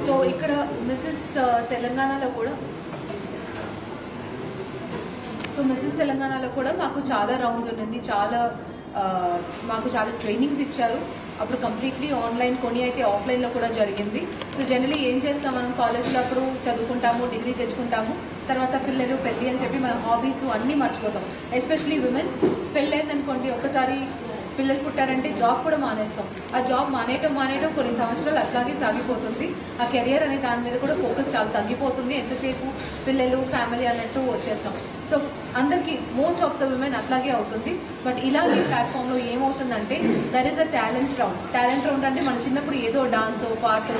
So ఇక్కడ missus తెలంగాణలో కూడా మాకు చాలా రౌండ్స్ ఉండింది, మాకు చాలా ట్రైనింగ్స్ ఇచ్చారు. అప్పుడు కంప్లీట్లీ ఆన్లైన్, కొన్ని అయితే ఆఫ్లైన్లో కూడా జరిగింది. సో జనరలీ ఏం చేస్తాం, మనం కాలేజ్లో అప్పుడు చదువుకుంటాము, డిగ్రీ తెచ్చుకుంటాము, తర్వాత పిల్లలు, పెళ్ళి అని చెప్పి మన హాబీస్ అన్నీ మర్చిపోతాం. ఎస్పెషలీ విమెన్ పెళ్ళైందనుకోండి, ఒక్కసారి పిల్లలు పుట్టారంటే జాబ్ కూడా మానేస్తాం. ఆ జాబ్ మానేయటం కొన్ని సంవత్సరాలు అట్లాగే సాగిపోతుంది. ఆ కెరియర్ అనే దాని మీద కూడా ఫోకస్ చాలా తగ్గిపోతుంది. ఎంతసేపు పిల్లలు, ఫ్యామిలీ అన్నట్టు వచ్చేస్తాం. సో అందరికీ, మోస్ట్ ఆఫ్ ద విమెన్ అట్లాగే అవుతుంది. బట్ ఇలాంటి ప్లాట్ఫామ్లో ఏమవుతుందంటే there is a talent round అంటే మన చిన్నప్పుడు ఏదో డాన్సో, పాటో,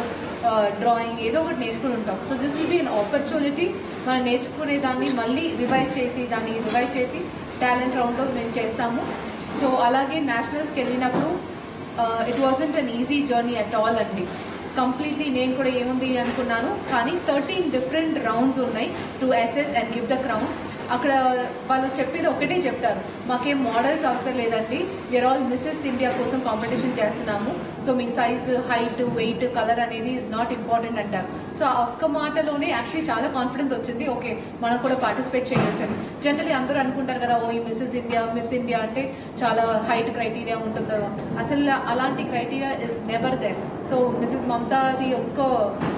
డ్రాయింగ్ ఏదో ఒకటి నేర్చుకుని ఉంటాం. So this will be an opportunity. మనం నేర్చుకునే దాన్ని మళ్ళీ రివైవ్ చేసి టాలెంట్ రౌండ్లో మేము చేస్తాము. సో అలాగే నేషనల్స్కి వెళ్ళినప్పుడు it wasn't an easy journey at all అండి. కంప్లీట్లీ నేను కూడా ఏముంది అనుకున్నాను, కానీ 13 డిఫరెంట్ రౌండ్స్ ఉన్నాయి to assess and give the crown. అక్కడ వాళ్ళు చెప్పేది ఒకటే చెప్తారు, మాకేం మోడల్స్ అవసరం లేదండి, వీఆర్ ఆల్ మిస్సెస్ ఇండియా కోసం కాంపిటీషన్ చేస్తున్నాము. సో మీ సైజు, హైట్, వెయిట్, కలర్ అనేది ఈజ్ నాట్ ఇంపార్టెంట్ అంటారు. సో ఆ ఒక్క మాటలోనే యాక్చువల్లీ చాలా కాన్ఫిడెన్స్ వచ్చింది. ఓకే, మనం కూడా పార్టిసిపేట్ చేయవచ్చు. జనరలీ అందరూ అనుకుంటారు కదా, ఓ ఈ మిస్ ఇండియా అంటే చాలా హైట్ క్రైటీరియా ఉంటుందో. అసలు అలాంటి criteria is never there. So Mrs మమతాది ఒక్క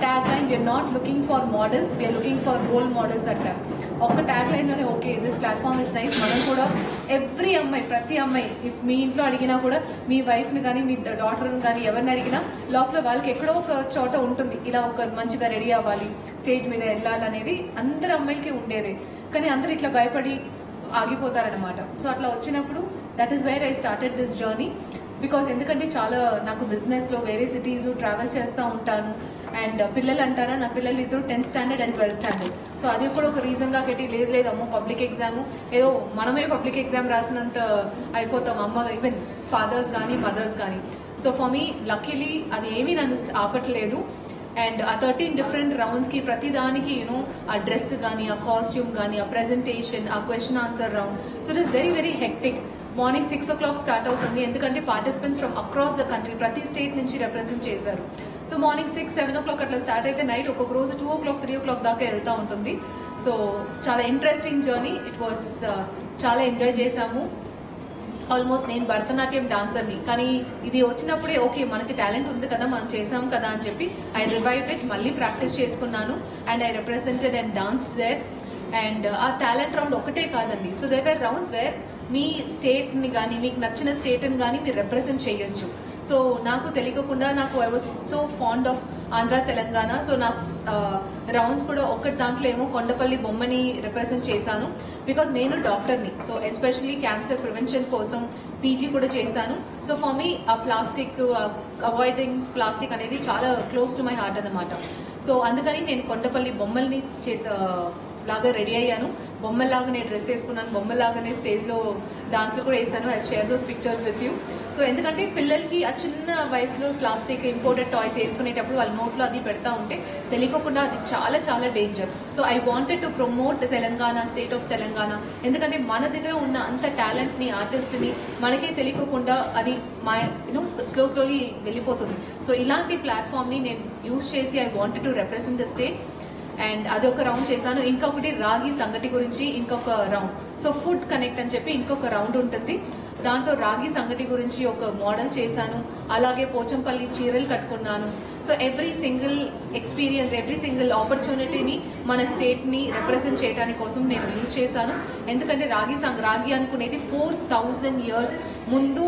tag line, we're not looking for models, we're looking for role models అంటారు. ఒక్క ట్యాగ్ లైన్లోనే okay this platform is nice. మనం కూడా ప్రతి అమ్మాయి ఇఫ్ మీ ఇంట్లో అడిగినా కూడా, మీ వైఫ్ని కానీ మీ డాటర్ని కానీ ఎవరిని అడిగినా లోపల వాళ్ళకి ఎక్కడో ఒక చోట ఉంటుంది, ఇలా ఒక మంచిగా రెడీ అవ్వాలి, స్టేజ్ మీద వెళ్ళాలనేది అందరు అమ్మాయిలకి ఉండేది. కానీ అందరు ఇట్లా భయపడి ఆగిపోతారనమాట. సో అట్లా వచ్చినప్పుడు that is where I started this journey. Because ఎందుకంటే చాలా నాకు బిజినెస్లో వేరే సిటీస్ ట్రావెల్ చేస్తూ ఉంటాను. అండ్ పిల్లలు అంటారా, నా పిల్లలు ఇద్దరు 10th standard and 12th standard. So అది కూడా ఒక రీజన్గా పెట్టి, లేదమ్మో పబ్లిక్ ఎగ్జామ్ ఏదో మనమే పబ్లిక్ ఎగ్జామ్ రాసినంత అయిపోతాం, అమ్మ ఈవెన్ ఫాదర్స్ కానీ మదర్స్ కానీ. సో ఫర్ మీ లక్కీలీ అది ఏమీ నన్ను ఆపట్లేదు. అండ్ ఆ 13 డిఫరెంట్ రౌండ్స్కి ప్రతిదానికి ఆ డ్రెస్ కానీ, ఆ కాస్ట్యూమ్ కానీ, ఆ ప్రెజెంటేషన్, ఆ question answer round. So it is very very hectic. Morning 6 o'clock start అవుతుంది, ఎందుకంటే participants from across the country, ప్రతి స్టేట్ నుంచి రిప్రజెంట్ చేశారు. సో మార్నింగ్ 6, 7 o'clock అట్లా స్టార్ట్ అయితే నైట్ ఒక్కొక్క రోజు 2 o'clock, 3 o'clock దాకా వెళ్తూ ఉంటుంది. సో చాలా ఇంట్రెస్టింగ్ జర్నీ. ఇట్ వాస్ చాలా ఎంజాయ్ చేశాము. ఆల్మోస్ట్ నేను భరతనాట్యం డాన్సర్ని, కానీ ఇది వచ్చినప్పుడే ఓకే మనకి టాలెంట్ ఉంది కదా, మనం చేసాం కదా అని చెప్పి ఐ రివైవ్డ్ ఇట్, మళ్ళీ ప్రాక్టీస్ చేసుకున్నాను. And I represented and danced there. And ఆ టాలెంట్ రౌండ్ ఒకటే కాదండి. So there were rounds where మీ స్టేట్ని కానీ, మీకు నచ్చిన స్టేట్ని కానీ మీరు రిప్రజెంట్ చేయొచ్చు. సో నాకు తెలియకుండా, I was so fond of Andhra, Telangana. So నాకు రౌండ్స్ కూడా ఒకటి దాంట్లో ఏమో కొండపల్లి బొమ్మని రిప్రజెంట్ చేశాను. బికాజ్ నేను డాక్టర్ని, సో ఎస్పెషలీ క్యాన్సర్ ప్రివెన్షన్ కోసం పీజీ కూడా చేశాను. సో ఫర్ మీ ఆ ప్లాస్టిక్, అవాయిడింగ్ ప్లాస్టిక్ అనేది చాలా క్లోజ్ టు మై హార్ట్ అన్నమాట. సో అందుకని నేను కొండపల్లి బొమ్మల్ని లాగా రెడీ అయ్యాను. బొమ్మలాగా నేను డ్రెస్ వేసుకున్నాను, బొమ్మలాగానే స్టేజ్లో డాన్స్లో కూడా వేసాను. I share those pictures with you. So ఎందుకంటే పిల్లలకి ఆ చిన్న వయసులో ప్లాస్టిక్ ఇంపోర్టెడ్ టాయ్స్ వేసుకునేటప్పుడు వాళ్ళ నోట్లో అది పెడతా ఉంటే తెలియకుండా అది చాలా చాలా danger. So I wanted to promote Telangana, state of Telangana. ఎందుకంటే మన దగ్గర ఉన్న అంత టాలెంట్ని, ఆర్టిస్ట్ని మనకే తెలియకుండా అది స్లోలీ వెళ్ళిపోతుంది. సో ఇలాంటి ప్లాట్ఫామ్ని నేను యూజ్ చేసి I wanted to represent the state. And అదొక రౌండ్ చేశాను. ఇంకొకటి రాగి సంగటి గురించి ఇంకొక రౌండ్. సో ఫుడ్ కనెక్ట్ అని చెప్పి ఇంకొక రౌండ్ ఉంటుంది, దాంట్లో రాగి సంగటి గురించి ఒక మోడల్ చేశాను. అలాగే పోచంపల్లి చీరలు కట్టుకున్నాను. So every single experience, every single ఆపర్చునిటీని మన స్టేట్ని రిప్రజెంట్ చేయడానికి కోసం నేను యూజ్ చేశాను. ఎందుకంటే రాగి అనుకునేది 4000 years ముందు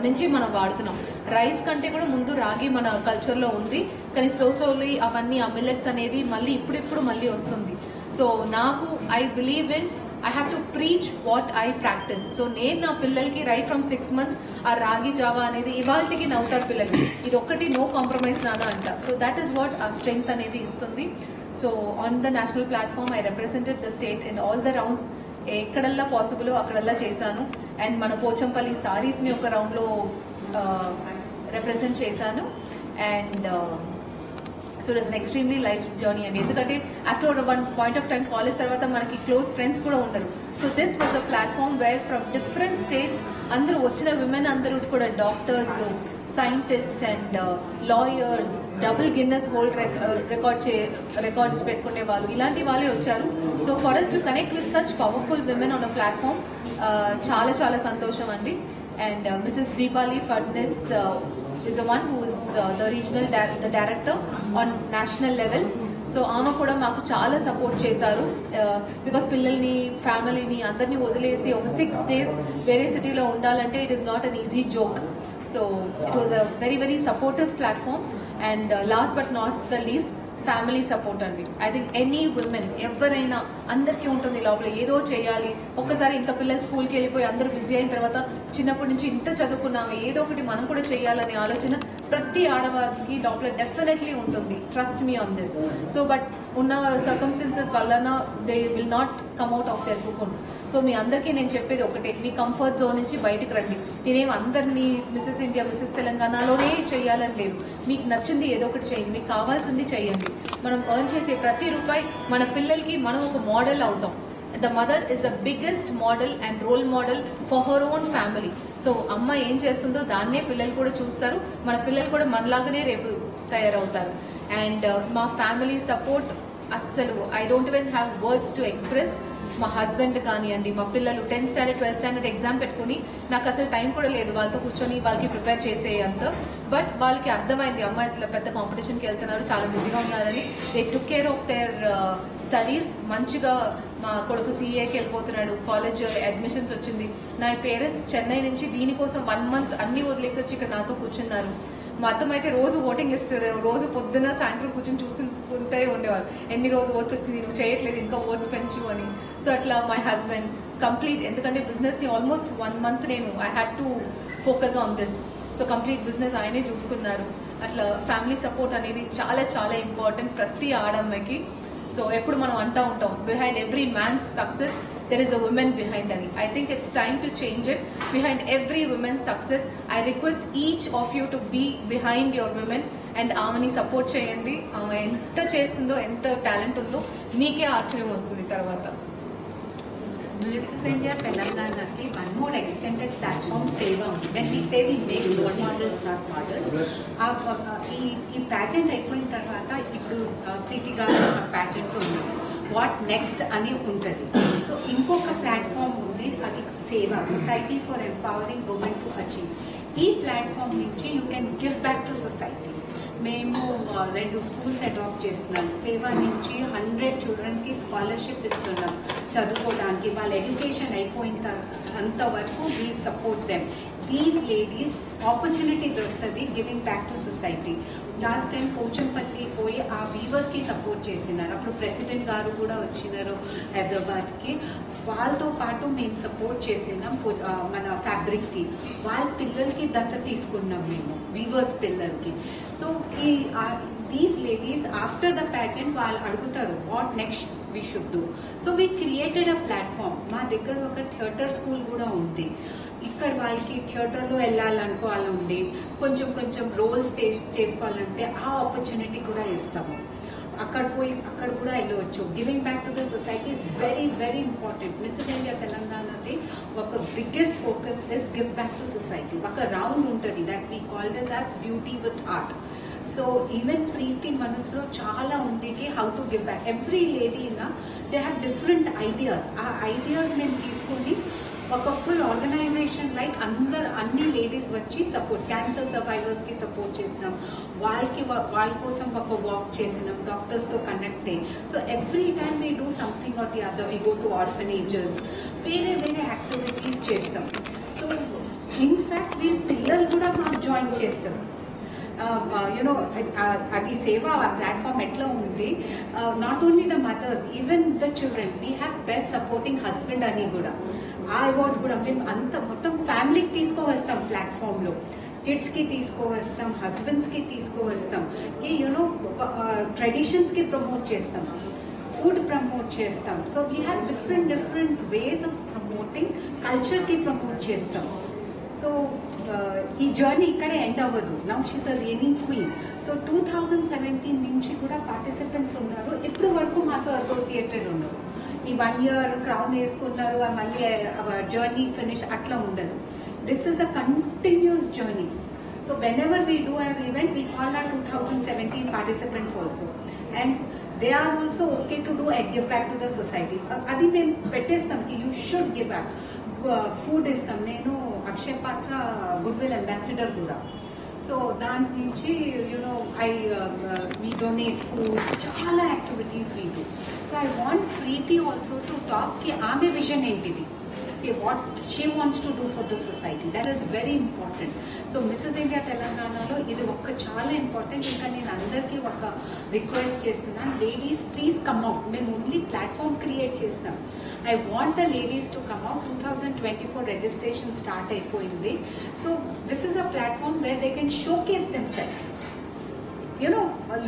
నుంచి మనం వాడుతున్నాం. రైస్ కంటే కూడా ముందు రాగి మన కల్చర్లో ఉంది, కానీ స్లోలీ అవన్నీ ఆ మిల్లెట్స్ అనేది మళ్ళీ ఇప్పుడు మళ్ళీ వస్తుంది. సో నాకు I believe in I have to preach what I practice. So నేను నా పిల్లలకి రైట్ ఫ్రమ్ 6 months ఆ రాగి జావా అనేది ఇవాళకి నవ్వుతారు పిల్లలు, ఇది ఒక్కటి నో కాంప్రమైజ్ నాన్న అంట. సో దాట్ ఈస్ వాట్ ఆ స్ట్రెంగ్త్ అనేది ఇస్తుంది. So on the national platform I represented the state in all the rounds. ఎక్కడల్లా పాసిబుల్ అక్కడల్లా చేశాను. అండ్ మన పోచంపల్లి సారీస్ని ఒక రౌండ్లో రిప్రజెంట్ చేశాను. And so it is an extremely life journey అండి. ఎందుకంటే after one point of time college తర్వాత మనకి క్లోజ్ ఫ్రెండ్స్ కూడా ఉండరు. So this was a platform where from different states అందరూ వచ్చిన విమెన్ అందరూ కూడా doctors, scientist and lawyers, double Guinness world records పెట్టుకునే వాళ్ళు, ఇలాంటి వాళ్ళే వచ్చారు. So for us to connect with such powerful women on a platform చాలా చాలా సంతోషం అండి. And Mrs Deepali Phadnis is the one who is the regional the director on national level. So ఆమె కూడా మాకు చాలా సపోర్ట్ చేశారు. బికాస్ పిల్లల్ని, ఫ్యామిలీని అందరినీ వదిలేసి ఒక 6 days వేరే సిటీలో ఉండాలంటే it is not an easy joke. So it was a very very supportive platform. And last but not the least family support అండి. ఐ థింక్ ఎనీ ఉమెన్ ఎవరైనా అందరికీ ఉంటుంది లోపల ఏదో చేయాలి. ఒక్కసారి ఇంకా పిల్లలు స్కూల్కి వెళ్ళిపోయి అందరూ బిజీ అయిన తర్వాత చిన్నప్పటి నుంచి ఇంత చదువుకున్నాము, ఏదో ఒకటి మనం కూడా చేయాలనే ఆలోచన ప్రతి ఆడవారికి లోపల డెఫినెట్లీ ఉంటుంది. Trust me on this. So but ఉన్న సర్కమ్స్టెన్సెస్ వలన they will not come out of their cocoon. So మీ అందరికీ నేను చెప్పేది ఒకటే, మీ కంఫర్ట్ జోన్ నుంచి బయటకు రండి. నేనేం అందరినీ మిస్సెస్ ఇండియా, మిస్సెస్ తెలంగాణలోనే చేయాలని లేదు. మీకు నచ్చింది ఏదో ఒకటి చేయండి, మీకు కావాల్సింది చేయండి. మనం ఎర్న్ చేసే ప్రతి రూపాయి మన పిల్లలకి మనం ఒక మోడల్ అవుతాం. The mother is the biggest model and role model for her own family. So అమ్మ ఏం చేస్తుందో దాన్నే పిల్లలు కూడా చూస్తారు. మన పిల్లలు కూడా మనలాగానే రేపు తయారవుతారు. అండ్ మా ఫ్యామిలీ సపోర్ట్ అస్సలు I don't even have words to express. మా హస్బెండ్ కానివ్వండి, మా పిల్లలు 10th standard 12th standard exam పెట్టుకుని నాకు అసలు టైం కూడా లేదు వాళ్ళతో కూర్చొని వాళ్ళకి ప్రిపేర్ చేసేంత. బట్ వాళ్ళకి అర్థమైంది అమ్మ ఇట్లా పెద్ద కాంపిటీషన్కి వెళ్తున్నారు, చాలా బిజీగా ఉన్నారని. They took care of their studies. మంచిగా మా కొడుకు CAకి వెళ్ళిపోతున్నాడు, కాలేజ్ అడ్మిషన్స్ వచ్చింది. నా పేరెంట్స్ చెన్నై నుంచి దీనికోసం 1 month అన్ని వదిలేసి వచ్చి ఇక్కడ నాతో కూర్చున్నారు. మా అత్తమ్మ అయితే రోజు ఓటింగ్ లిస్ట్ రోజు పొద్దున్న సాయంత్రం కూర్చొని చూసుకుంటే ఉండేవారు. ఎన్ని రోజు ఓట్స్ వచ్చింది, నువ్వు చేయట్లేదు, ఇంకా ఓట్స్ పెంచు అని. సో అట్లా మై హస్బెండ్ కంప్లీట్, ఎందుకంటే బిజినెస్ని ఆల్మోస్ట్ 1 month నేను I had to focus on this. So complete business ఆయనే చూసుకున్నారు. అట్లా ఫ్యామిలీ సపోర్ట్ అనేది చాలా చాలా ఇంపార్టెంట్ ప్రతి ఆడమ్మకి. సో ఎప్పుడు మనం అంటూ ఉంటాం, behind every man's success there is a woman behind ani. I think it's time to change it. Behind every woman's success, I request each of you to be behind your women and ఆమెని support చేయండి. ఆమె ఎంత చేస్తుందో, ఎంత talent ఉందో మీకే ఆశ్చర్యం వస్తుంది తర్వాత. Mrs. India Telangana ki one more extended platform Seva. When we say we make role models, not models. ఈ ప్యాజెంట్ అయిపోయిన తర్వాత ఇప్పుడు ప్రీతి గారు ప్యాజెంట్లో ఉన్నారు. వాట్ నెక్స్ట్ అని ఉంటుంది. సో ఇంకొక ప్లాట్ఫామ్ ఉంది, అది సేవ, society for empowering women to achieve. ఈ ప్లాట్ఫామ్ నుంచి you can give back to society. మేము 2 స్కూల్స్ అడాప్ట్ చేస్తున్నాం. సేవ నుంచి 100 childrenకి స్కాలర్షిప్ ఇస్తున్నాం చదువుకోవడానికి. వాళ్ళ ఎడ్యుకేషన్ అయిపోయిన అంతవరకు we support them. These ladies opportunity దొరుకుతుంది giving back to society. Last time Pochampally పోయి ఆ వీవర్స్కి సపోర్ట్ చేసినారు. అప్పుడు ప్రెసిడెంట్ గారు కూడా వచ్చినారు హైదరాబాద్కి. వాళ్ళతో పాటు మేము సపోర్ట్ చేసినాం మన ఫ్యాబ్రిక్కి. వాళ్ళ పిల్లలకి దత్తత తీసుకున్నాం మేము, వీవర్స్ పిల్లలకి. So these ladies after the pageant వాళ్ళు అడుగుతారు what next we should do. So we created a platform. మా దగ్గర ఒక థియేటర్ స్కూల్ కూడా ఉంది. ఇక్కడ వాళ్ళకి థియేటర్లో వెళ్ళాలనుకోవాలి ఉండి కొంచెం రోల్స్ చేసుకోవాలంటే ఆ ఆపర్చునిటీ కూడా ఇస్తాము. అక్కడ కూడా వెళ్ళవచ్చు. Giving back to the society is very very important. Mrs India తెలంగాణది ఒక biggest focus is give back to society. ఒక రౌండ్ ఉంటుంది that we call this as beauty with art. So even Preethi మనసులో చాలా ఉంది how to give back. Every lady they have different ideas. ఆ ideas మేము తీసుకొని ఒక ఫుల్ ఆర్గనైజేషన్ లైక్ అన్ని లేడీస్ వచ్చి సపోర్ట్, క్యాన్సర్ సర్వైవర్స్కి సపోర్ట్ చేసినాం. వాళ్ళ కోసం ఒక వాక్ చేసినాం, డాక్టర్స్తో కనెక్ట్ అయ్యి. So every time we do something or the other. We go to orphanages, వేరే యాక్టివిటీస్ చేస్తాం. సో ఇన్ఫ్యాక్ట్ వీళ్ళ పిల్లలు కూడా మాకు జాయిన్ చేస్తాం. యునో అది సేవ ప్లాట్ఫామ్ ఎట్లా ఉంది. Not only the mothers, even the children. We have best supporting husband అని కూడా ఆ అవార్డు కూడా మేము మొత్తం ఫ్యామిలీకి తీసుకువస్తాం. ప్లాట్ఫామ్లో కిడ్స్కి తీసుకువస్తాం, హస్బెండ్స్కి తీసుకువస్తాం. యూనో ట్రెడిషన్స్కి ప్రమోట్ చేస్తాం, ఫుడ్ ప్రమోట్ చేస్తాం. So we have different ways of promoting. కల్చర్కి ప్రమోట్ చేస్తాం. సో ఈ జర్నీ ఇక్కడే ఎండ్ అవ్వదు. Now she's a reigning queen. So 2017 నుంచి కూడా పార్టిసిపెంట్స్ ఉన్నారు. ఇప్పటి వరకు మాతో అసోసియేటెడ్ ఉన్నారు. ఈ 1 year క్రౌన్ వేసుకున్నారు, మళ్ళీ జర్నీ ఫినిష్ అట్లా ఉండదు. This is a continuous journey. So whenever we do an event, we call our 2017 participants also, and they are also okay to do and give back to the society. Adi mem pettestam ki you should give back. Food istam nenu Akshay Patra goodwill ambassador kuda. So dan nunchi we donate food, chala activities we do. So I want Preeti also to talk ki aame vision entidi. What she wants to do for the society. That is very important. So Mrs. India Telanganalo ఇది ఒక చాలా important. ఇంకా నేను అందరికీ ఒక request చేస్తున్నాను, ladies please come out. మేము only platform create చేస్తాం. I want the ladies to come out. 2024 registration start అయిపోయింది. So this is a platform where they can showcase themselves.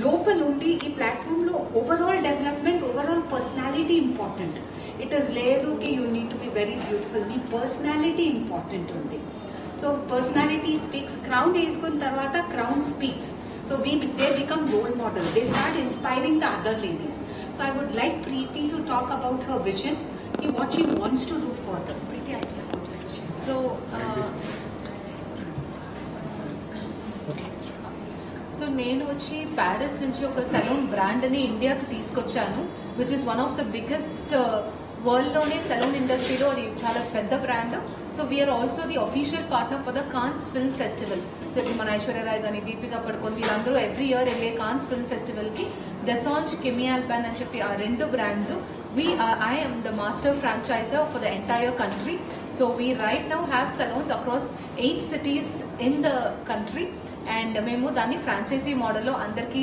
లోపల ఉండి ఈ ప్లాట్ఫామ్లో overall development, overall personality important. It is లేదు కి you need to be very beautiful. మీ personality important ఉంది. So personality speaks. Crown వేసుకున్న తర్వాత crown speaks. So they become role model. They start inspiring the other ladies. So I would like Preethi to talk about her vision, what she wants to do further. Preethi, I just want to question. So నేను వచ్చి Paris నుంచి ఒక salon బ్రాండ్ని ఇండియాకి తీసుకొచ్చాను, which is one of the biggest వరల్డ్లోనే salon ఇండస్ట్రీలో అది చాలా పెద్ద brand. So we're also the official partner for the Cannes film festival. So ఇప్పుడు మన ఐశ్వర్యరాయ్ కానీ, దీపికా పడుకోన్ వీళ్ళందరూ ఎవ్రీ ఇయర్ వెళ్ళే కాన్స్ ఫిల్మ్ ఫెస్టివల్కి దెసాంజ్, కెమీ ఆల్బాన్ అని చెప్పి ఆ 2 brands. I am the master franchisor for the entire country. So we right now have salons across 8 cities in the country. And మేము దాన్ని ఫ్రాంచైజీ మోడల్లో అందరికీ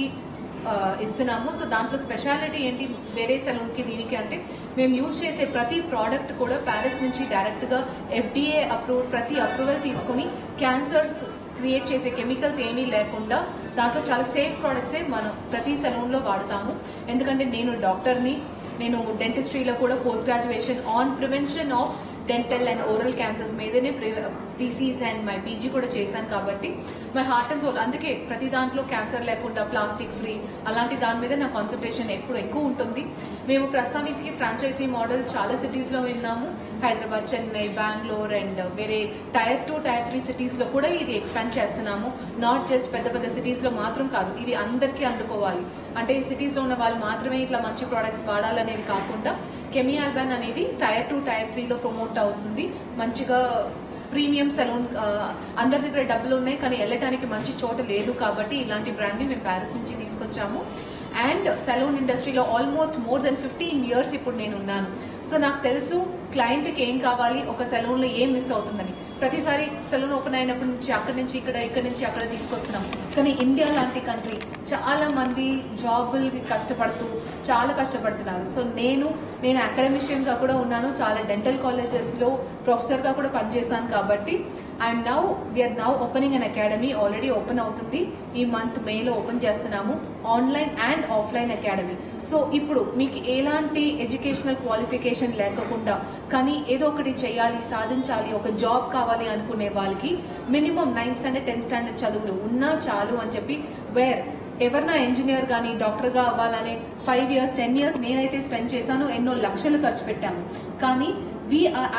ఇస్తున్నాము. సో దాంట్లో స్పెషాలిటీ ఏంటి వేరే సెలూన్స్కి దీనికి అంటే, మేము యూజ్ చేసే ప్రతి ప్రోడక్ట్ కూడా ప్యారిస్ నుంచి డైరెక్ట్గా FDA ప్రతి అప్రూవల్ తీసుకుని క్యాన్సర్స్ క్రియేట్ చేసే కెమికల్స్ ఏమీ లేకుండా దాంట్లో చాలా సేఫ్ ప్రోడక్ట్సే మనం ప్రతి సెలూన్లో వాడతాము. ఎందుకంటే నేను డాక్టర్ని, నేను డెంటిస్ట్రీలో కూడా post graduation on prevention of dental and oral cancers మీదనే థీసిస్ అండ్ మై పీజీ కూడా చేశాను. కాబట్టి మై హార్ట్ అండ్ సోల్, అందుకే ప్రతి దాంట్లో క్యాన్సర్ లేకుండా ప్లాస్టిక్ ఫ్రీ అలాంటి దాని మీద నా కాన్సన్ట్రేషన్ ఎక్కువ ఉంటుంది. మేము ప్రస్తుతానికి ఫ్రాంచైజీ మోడల్ చాలా సిటీస్లో విన్నాము. హైదరాబాద్, చెన్నై, బెంగళూరు అండ్ వేరే Tier 2, Tier 3 సిటీస్లో కూడా ఇది ఎక్స్పాండ్ చేస్తున్నాము. నాట్ జస్ట్ పెద్ద పెద్ద సిటీస్లో మాత్రం కాదు, ఇది అందరికీ అందుకోవాలి. అంటే ఈ సిటీస్లో ఉన్న వాళ్ళు మాత్రమే ఇట్లా మంచి ప్రోడక్ట్స్ వాడాలనేది కాకుండా కెమీ ఆల్బాన్ అనేది Tier 2, Tier 3లో ప్రమోట్ అవుతుంది. మంచిగా ప్రీమియం సెలూన్, అందరి దగ్గర డబ్బులు ఉన్నాయి కానీ వెళ్ళటానికి మంచి చోట లేదు. కాబట్టి ఇలాంటి బ్రాండ్ని మేము ప్యారిస్ నుంచి తీసుకొచ్చాము. అండ్ సెలూన్ ఇండస్ట్రీలో ఆల్మోస్ట్ మోర్ దెన్ 15 years ఇప్పుడు నేను ఉన్నాను. సో నాకు తెలుసు క్లయింట్కి ఏం కావాలి, ఒక సెలూన్లో ఏం మిస్ అవుతుందని. ప్రతిసారి సెలూన్ ఓపెన్ అయినప్పటి నుంచి అక్కడి నుంచి ఇక్కడి నుంచి అక్కడ తీసుకొస్తున్నాం. కానీ ఇండియా లాంటి కంట్రీ చాలా మంది జాబులకి చాలా కష్టపడుతున్నారు. సో నేను అకాడమిషియన్గా కూడా ఉన్నాను, చాలా డెంటల్ కాలేజెస్లో ప్రొఫెసర్గా కూడా పనిచేశాను. కాబట్టి వీఆర్ నౌ ఓపెనింగ్ అన్ అకాడమీ. ఆల్రెడీ ఓపెన్ అవుతుంది, ఈ మంత్ మేలో ఓపెన్ చేస్తున్నాము, online and offline academy. So ఇప్పుడు మీకు ఎలాంటి ఎడ్యుకేషనల్ క్వాలిఫికేషన్ లేకుండా కానీ ఏదో ఒకటి చేయాలి, సాధించాలి, ఒక జాబ్ కావాలి అనుకునే వాళ్ళకి minimum 9th standard 10th standard చదువులు ఉన్నా చాలు అని చెప్పి, ఎవరన్నా ఇంజనీర్ కానీ డాక్టర్గా అవ్వాలనే 5 years 10 years నేనైతే స్పెండ్ చేశాను, ఎన్నో లక్షలు ఖర్చు పెట్టాము. కానీ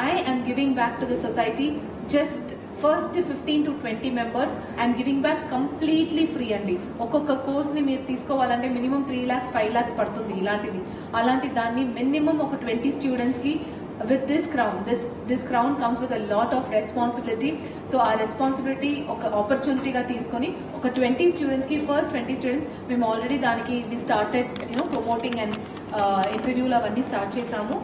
I am giving back to the society. Just first 15 to 20 members I'm giving back completely free అండి. ఒక్కొక్క కోర్స్ని మీరు తీసుకోవాలంటే మినిమం 3 lakhs 5 lakhs పడుతుంది. అలాంటి దాన్ని మినిమం ఒక 20 స్టూడెంట్స్కి with this crown comes with a lot of responsibility. So our responsibility ఒక ఆపర్చునిటీగా తీసుకొని ఒక 20 స్టూడెంట్స్కి, ఫస్ట్ 20 స్టూడెంట్స్ మేము ఆల్రెడీ దానికి we started promoting and ఇంటర్వ్యూలు అవన్నీ స్టార్ట్ చేసాము.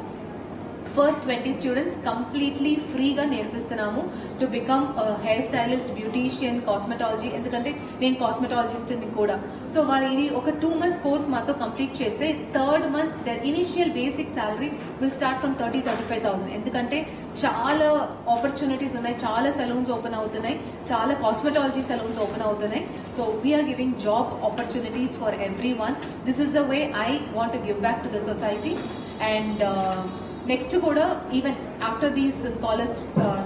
ఫస్ట్ 20 స్టూడెంట్స్ కంప్లీట్లీ ఫ్రీగా నేర్పిస్తున్నాము to become hair stylist, beautician, cosmetology. ఎందుకంటే నేను కాస్మెటాలజిస్ట్ని కూడా. సో వాళ్ళు ఇది ఒక 2 months కోర్స్ మాతో కంప్లీట్ చేస్తే 3rd month their initial basic salary will start from 30,000-35,000. ఎందుకంటే చాలా ఆపర్చునిటీస్ ఉన్నాయి, చాలా సెలూన్స్ ఓపెన్ అవుతున్నాయి, చాలా కాస్మెటాలజీ సెలూన్స్ ఓపెన్ అవుతున్నాయి. So we're giving job opportunities for everyone. This is the way I want to give back to the society. And next కూడా even after these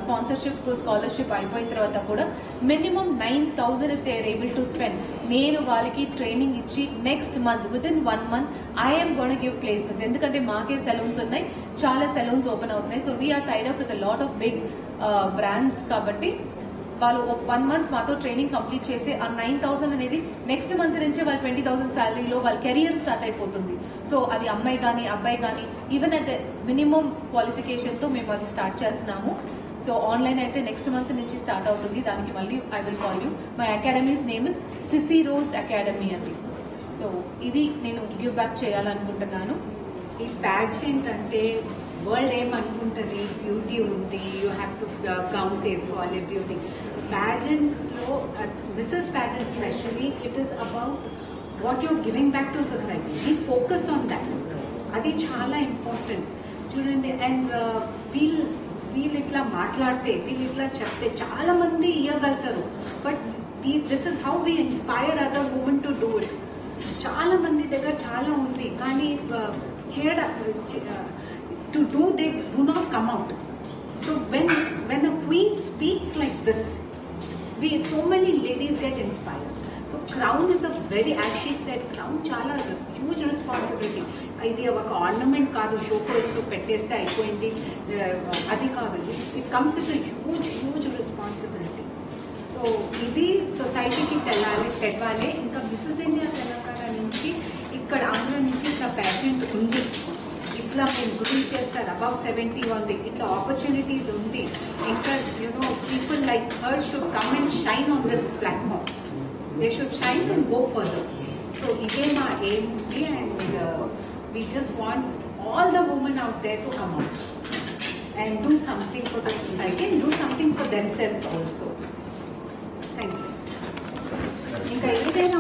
sponsorship అయిపోయిన తర్వాత కూడా minimum 9,000 if they are able to spend, నేను వాళ్ళకి training ఇచ్చి next month within 1 month I'm gonna give placements. ఎందుకంటే మాకే salons ఉన్నాయి, చాలా సెలూన్స్ ఓపెన్ అవుతున్నాయి. So we're tied up with lot of big brands. కాబట్టి వాళ్ళు 1 month మాతో ట్రైనింగ్ కంప్లీట్ చేసి ఆ 9,000 అనేది నెక్స్ట్ మంత్ నుంచే వాళ్ళు 20,000 శాలరీలో వాళ్ళ కెరియర్ స్టార్ట్ అయిపోతుంది. సో అది అమ్మాయి కానీ అబ్బాయి కానీ ఈవెన్ అయితే మినిమం క్వాలిఫికేషన్తో మేము అది స్టార్ట్ చేస్తున్నాము. సో ఆన్లైన్ అయితే నెక్స్ట్ మంత్ నుంచి స్టార్ట్ అవుతుంది. దానికి మళ్ళీ I will call you. My academies name is CC rose academy అండి. సో ఇది నేను గివ్ బ్యాక్ చేయాలనుకుంటున్నాను. ఈ ప్యాచెంట్ అంటే వరల్డ్ ఏమనుకుంటుంది, బ్యూటీ ఉంది, యూ హ్యావ్ టు గౌన్స్ వేసుకోవాలి బ్యూటీ. ప్యాజెంట్స్లో Mrs pageant specially it is about what you're giving back to society. We focus on that, అది చాలా ఇంపార్టెంట్. చూడండి, అండ్ వీళ్ళు ఇట్లా మాట్లాడితే, వీళ్ళు ఇట్లా చెప్తే చాలా మంది ఇవ్వగలుగుతారు. But this is how we inspire other women to do it. చాలా మంది దగ్గర చాలా ఉంది, కానీ to do, they do not come out. So when a queen speaks like this, so many ladies get inspired. So crown is a very, as she said, crown chala huge responsibility. Idi oka ornament kaadu, show case lo petteste ayipoyindi, adi kaadu. It comes with a huge responsibility. So idi society ki తెలవాలి. ఇంకా Mrs India Telangana నుంచి, ఇక్కడ ఆంధ్ర నుంచి ఇట్లా ప్యాషెంట్ ఉంది, ఇట్లా మేము గురించి చేస్తారు, అబౌవ్ 70 ఉంది, ఇట్లా ఆపర్చునిటీస్ ఉంది. ఇంకా people like her should come and shine on this platform. They should shine and go further. So ఇదే మా ఎయిమ్ ఉంది. And we just want all the women out there to come out and do something for the society and do something for themselves also. Thank you. ఇంకా ఏదైనా